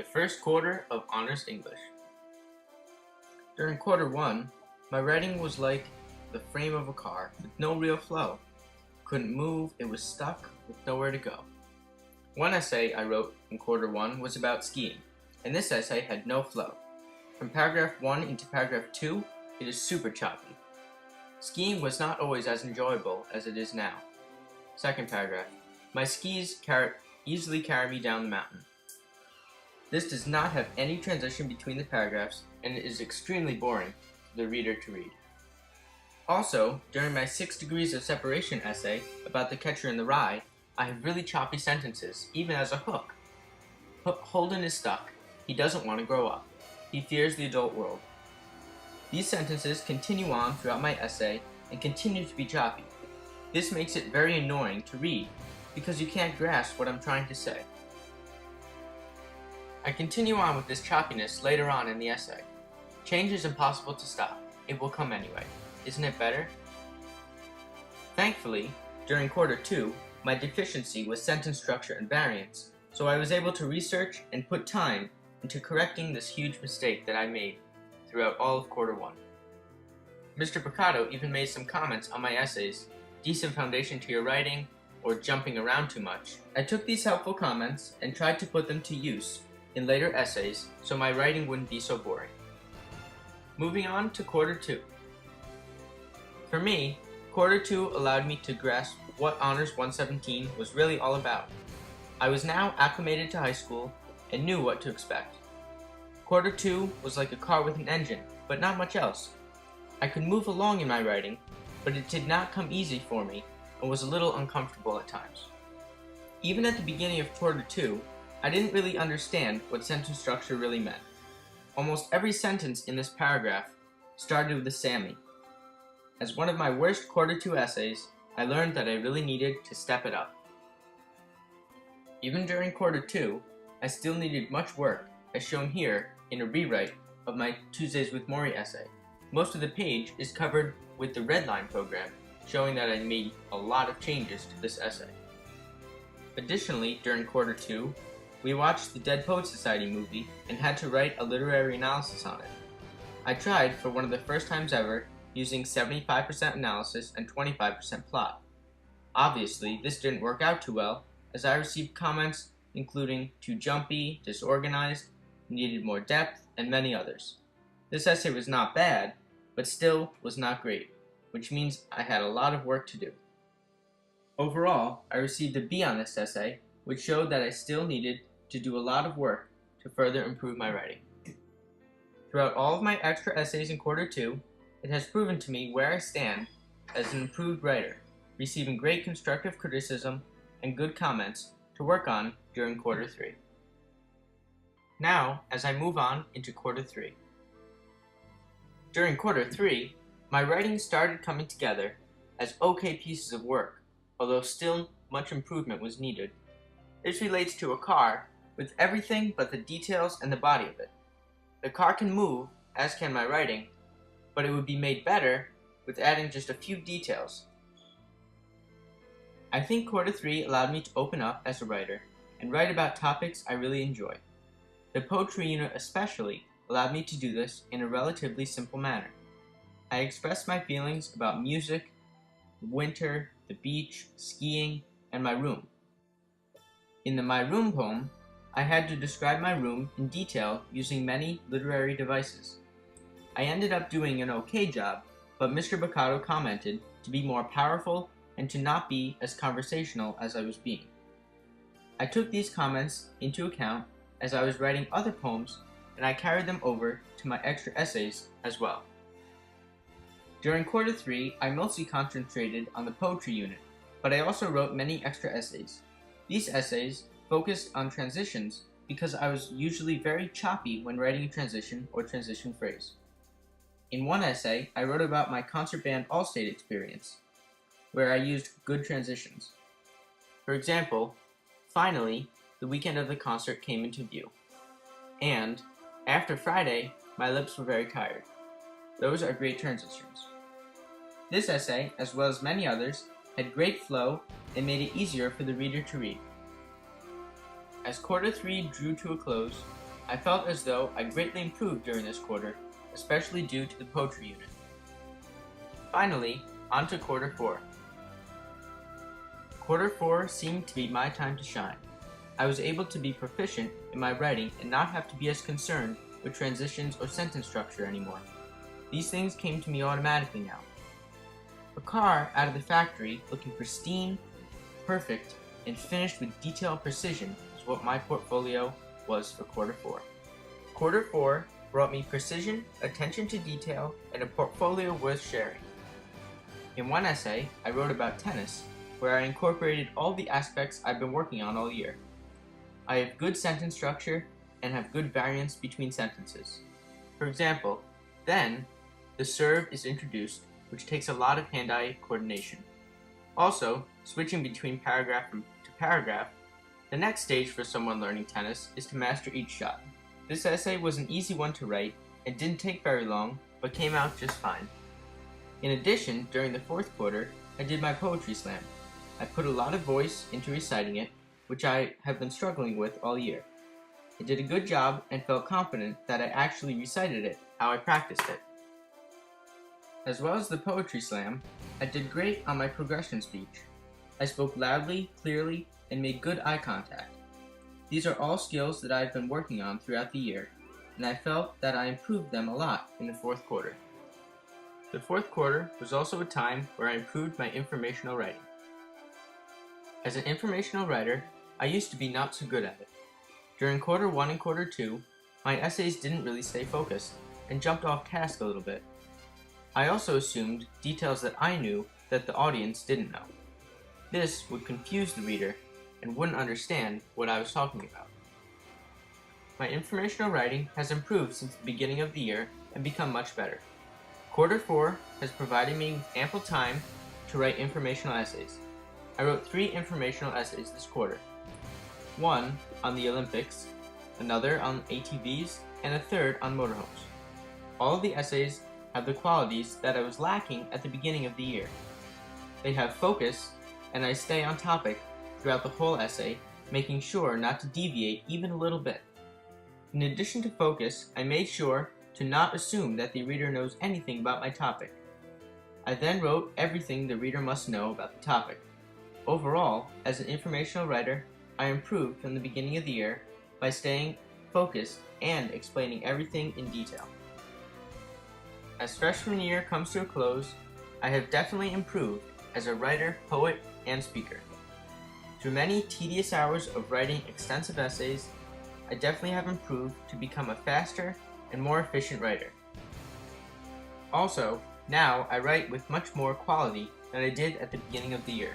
The first quarter of Honors English. During quarter one, my writing was like the frame of a car with no real flow. Couldn't move, it was stuck with nowhere to go. One essay I wrote in quarter one was about skiing, and this essay had no flow. From paragraph 1 into paragraph 2, it is super choppy. Skiing was not always as enjoyable as it is now. Second paragraph, my skis easily carry me down the mountain. This does not have any transition between the paragraphs, and it is extremely boring for the reader to read. Also, during my 6 Degrees of Separation essay about the Catcher in the Rye, I have really choppy sentences, even as a hook. Holden is stuck. He doesn't want to grow up. He fears the adult world. These sentences continue on throughout my essay and continue to be choppy. This makes it very annoying to read because you can't grasp what I'm trying to say. I continue on with this choppiness later on in the essay. Change is impossible to stop. It will come anyway. Isn't it better? Thankfully, during quarter 2, my deficiency was sentence structure and variance, so I was able to research and put time into correcting this huge mistake that I made throughout all of quarter 1. Mr. Picado even made some comments on my essays, decent foundation to your writing, or jumping around too much. I took these helpful comments and tried to put them to use in later essays so my writing wouldn't be so boring. Moving on to quarter 2. For me, quarter 2 allowed me to grasp what Honors 117 was really all about. I was now acclimated to high school and knew what to expect. Quarter 2 was like a car with an engine, but not much else. I could move along in my writing, but it did not come easy for me and was a little uncomfortable at times. Even at the beginning of quarter 2, I didn't really understand what sentence structure really meant. Almost every sentence in this paragraph started with a Sammy. As one of my worst quarter 2 essays, I learned that I really needed to step it up. Even during quarter 2, I still needed much work, as shown here in a rewrite of my Tuesdays with Maury essay. Most of the page is covered with the Redline program, showing that I made a lot of changes to this essay. Additionally, during quarter 2, we watched the Dead Poets Society movie and had to write a literary analysis on it. I tried for one of the first times ever using 75% analysis and 25% plot. Obviously, this didn't work out too well, as I received comments including too jumpy, disorganized, needed more depth, and many others. This essay was not bad, but still was not great, which means I had a lot of work to do. Overall, I received a B on this essay, which showed that I still needed to do a lot of work to further improve my writing. Throughout all of my extra essays in quarter 2, it has proven to me where I stand as an improved writer, receiving great constructive criticism and good comments to work on during quarter 3. Now, as I move on into quarter 3. During quarter 3, my writing started coming together as okay pieces of work, although still much improvement was needed. This relates to a car with everything but the details and the body of it. The car can move, as can my writing, but it would be made better with adding just a few details. I think quarter 3 allowed me to open up as a writer and write about topics I really enjoy. The poetry unit especially allowed me to do this in a relatively simple manner. I expressed my feelings about music, winter, the beach, skiing, and my room. In the My Room poem, I had to describe my room in detail using many literary devices. I ended up doing an okay job, but Mr. Picado commented to be more powerful and to not be as conversational as I was being. I took these comments into account as I was writing other poems, and I carried them over to my extra essays as well. During quarter 3, I mostly concentrated on the poetry unit, but I also wrote many extra essays. These essays focused on transitions because I was usually very choppy when writing a transition or transition phrase. In one essay, I wrote about my concert band Allstate experience, where I used good transitions. For example, finally, the weekend of the concert came into view. And, after Friday, my lips were very tired. Those are great transitions. This essay, as well as many others, had great flow and made it easier for the reader to read. As quarter 3 drew to a close, I felt as though I greatly improved during this quarter, especially due to the poetry unit. Finally, on to Quarter 4. Quarter 4 seemed to be my time to shine. I was able to be proficient in my writing and not have to be as concerned with transitions or sentence structure anymore. These things came to me automatically now. A car out of the factory looking pristine, perfect, and finished with detailed precision is what my portfolio was for Quarter 4. Quarter 4 brought me precision, attention to detail, and a portfolio worth sharing. In one essay, I wrote about tennis, where I incorporated all the aspects I've been working on all year. I have good sentence structure and have good variance between sentences. For example, then, the serve is introduced, which takes a lot of hand-eye coordination. Also, switching between paragraph to paragraph, the next stage for someone learning tennis is to master each shot. This essay was an easy one to write and didn't take very long, but came out just fine. In addition, during the fourth quarter, I did my poetry slam. I put a lot of voice into reciting it, which I have been struggling with all year. I did a good job and felt confident that I actually recited it how I practiced it. As well as the poetry slam, I did great on my progression speech. I spoke loudly, clearly, and made good eye contact. These are all skills that I've been working on throughout the year, and I felt that I improved them a lot in the fourth quarter. The fourth quarter was also a time where I improved my informational writing. As an informational writer, I used to be not so good at it. During Quarter 1 and Quarter 2, my essays didn't really stay focused and jumped off task a little bit. I also assumed details that I knew that the audience didn't know. This would confuse the reader and wouldn't understand what I was talking about. My informational writing has improved since the beginning of the year and become much better. Quarter 4 has provided me with ample time to write informational essays. I wrote 3 informational essays this quarter. One on the Olympics, another on ATVs, and a third on motorhomes. All of the essays have the qualities that I was lacking at the beginning of the year. They have focus, and I stay on topic throughout the whole essay, making sure not to deviate even a little bit. In addition to focus, I made sure to not assume that the reader knows anything about my topic. I then wrote everything the reader must know about the topic. Overall, as an informational writer, I improved from the beginning of the year by staying focused and explaining everything in detail. As freshman year comes to a close, I have definitely improved as a writer, poet, and speaker. Through many tedious hours of writing extensive essays, I definitely have improved to become a faster and more efficient writer. Also, now I write with much more quality than I did at the beginning of the year.